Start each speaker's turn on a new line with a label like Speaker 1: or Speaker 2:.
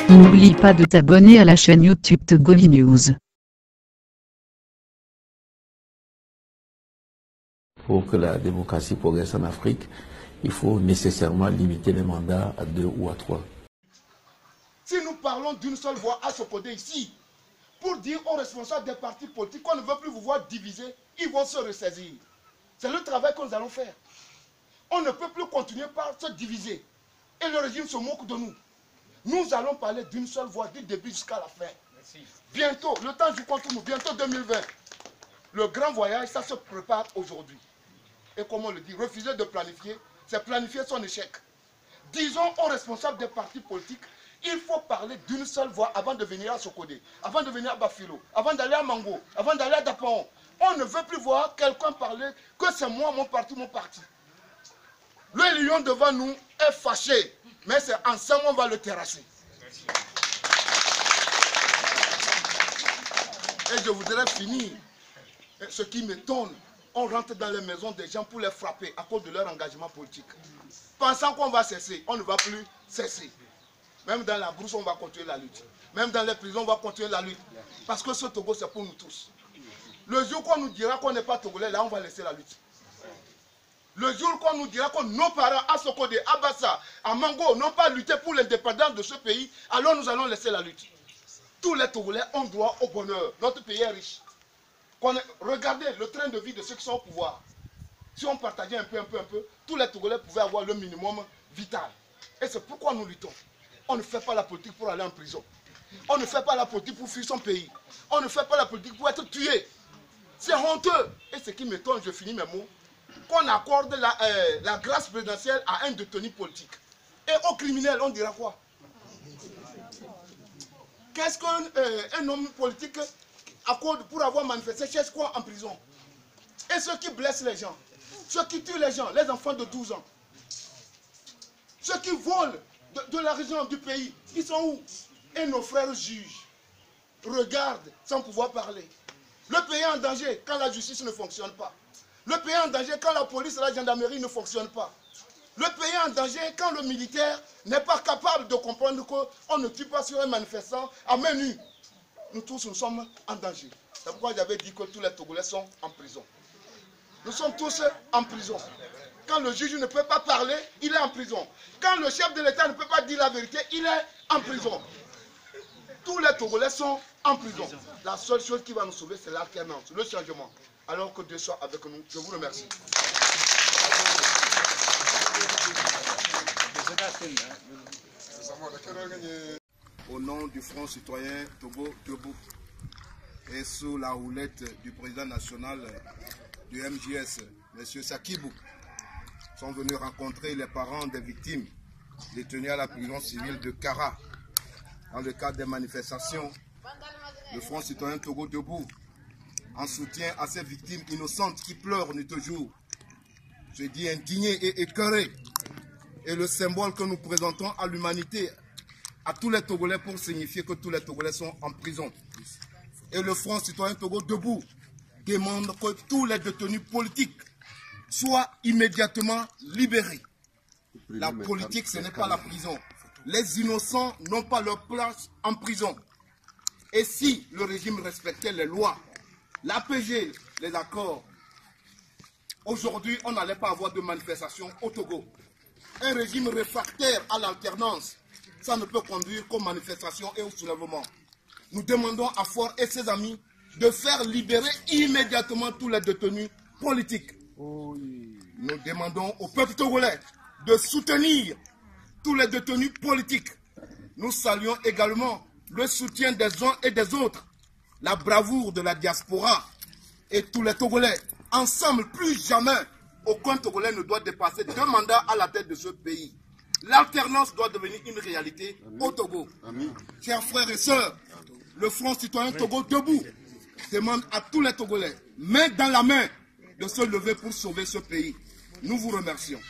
Speaker 1: N'oublie pas de t'abonner à la chaîne YouTube Togovi News.
Speaker 2: Pour que la démocratie progresse en Afrique, il faut nécessairement limiter les mandats à 2 ou à 3.
Speaker 3: Si nous parlons d'une seule voix à ce côté ici, pour dire aux responsables des partis politiques qu'on ne veut plus vous voir diviser, ils vont se ressaisir. C'est le travail que nous allons faire. On ne peut plus continuer par se diviser. Et le régime se moque de nous. Nous allons parler d'une seule voix du début jusqu'à la fin. Merci. Bientôt, le temps joue contre nous, bientôt 2020. Le grand voyage, ça se prépare aujourd'hui. Et comme on le dit, refuser de planifier, c'est planifier son échec. Disons aux responsables des partis politiques, il faut parler d'une seule voix avant de venir à Sokodé, avant de venir à Bafilo, avant d'aller à Mango, avant d'aller à Dapaon. On ne veut plus voir quelqu'un parler que c'est moi, mon parti, mon parti. Le lion devant nous est fâché, mais c'est ensemble on va le terrasser. Et je voudrais finir. Ce qui m'étonne, on rentre dans les maisons des gens pour les frapper à cause de leur engagement politique. Pensant qu'on va cesser, on ne va plus cesser. Même dans la brousse, on va continuer la lutte. Même dans les prisons, on va continuer la lutte. Parce que ce Togo, c'est pour nous tous. Le jour qu'on nous dira qu'on n'est pas Togolais, là, on va laisser la lutte. Le jour qu'on nous dira que nos parents à Sokodé, à Bassa, à Mango, n'ont pas lutté pour l'indépendance de ce pays, alors nous allons laisser la lutte. Tous les Togolais ont droit au bonheur. Notre pays est riche. Regardez le train de vie de ceux qui sont au pouvoir. Si on partageait un peu, tous les Togolais pouvaient avoir le minimum vital. Et c'est pourquoi nous luttons. On ne fait pas la politique pour aller en prison. On ne fait pas la politique pour fuir son pays. On ne fait pas la politique pour être tué. C'est honteux. Et ce qui m'étonne, je finis mes mots, qu'on accorde la grâce présidentielle à un détenu politique. Et aux criminels, on dira quoi? Qu'est-ce qu'un homme politique accorde pour avoir manifesté, cherche quoi en prison? Et ceux qui blessent les gens, ceux qui tuent les gens, les enfants de 12 ans, ceux qui volent de la région du pays, ils sont où? Et nos frères juges regardent sans pouvoir parler. Le pays est en danger quand la justice ne fonctionne pas. Le pays est en danger quand la police et la gendarmerie ne fonctionnent pas. Le pays est en danger quand le militaire n'est pas capable de comprendre qu'on ne tue pas sur un manifestant à main nue. Nous tous, nous sommes en danger. C'est pourquoi j'avais dit que tous les Togolais sont en prison. Nous sommes tous en prison. Quand le juge ne peut pas parler, il est en prison. Quand le chef de l'État ne peut pas dire la vérité, il est en prison. Tous les Togolais sont en prison. La seule chose qui va nous sauver, c'est l'alternance, le changement. Alors que Dieu soit avec nous. Je vous remercie.
Speaker 4: Au nom du Front citoyen Togo Debout et sous la houlette du président national du MJS, M. Sakibou, sont venus rencontrer les parents des victimes détenues à la prison civile de Kara. Dans le cadre des manifestations, le Front citoyen Togo Debout, en soutien à ces victimes innocentes qui pleurent nuit et jour, se dit indigné et écœuré. Et le symbole que nous présentons à l'humanité, à tous les Togolais, pour signifier que tous les Togolais sont en prison. Et le Front citoyen Togo Debout demande que tous les détenus politiques soient immédiatement libérés. La politique, ce n'est pas la prison. Les innocents n'ont pas leur place en prison. Et si le régime respectait les lois, l'APG, les accords, aujourd'hui, on n'allait pas avoir de manifestation au Togo. Un régime réfractaire à l'alternance, ça ne peut conduire qu'aux manifestations et au soulèvement. Nous demandons à Faure et ses amis de faire libérer immédiatement tous les détenus politiques. Nous demandons au peuple togolais de soutenir tous les détenus politiques. Nous saluons également le soutien des uns et des autres, la bravoure de la diaspora et tous les Togolais. Ensemble, plus jamais, aucun Togolais ne doit dépasser 2 mandats à la tête de ce pays. L'alternance doit devenir une réalité au Togo. Chers frères et sœurs, le Front citoyen Togo Debout demande à tous les Togolais, main dans la main, de se lever pour sauver ce pays. Nous vous remercions.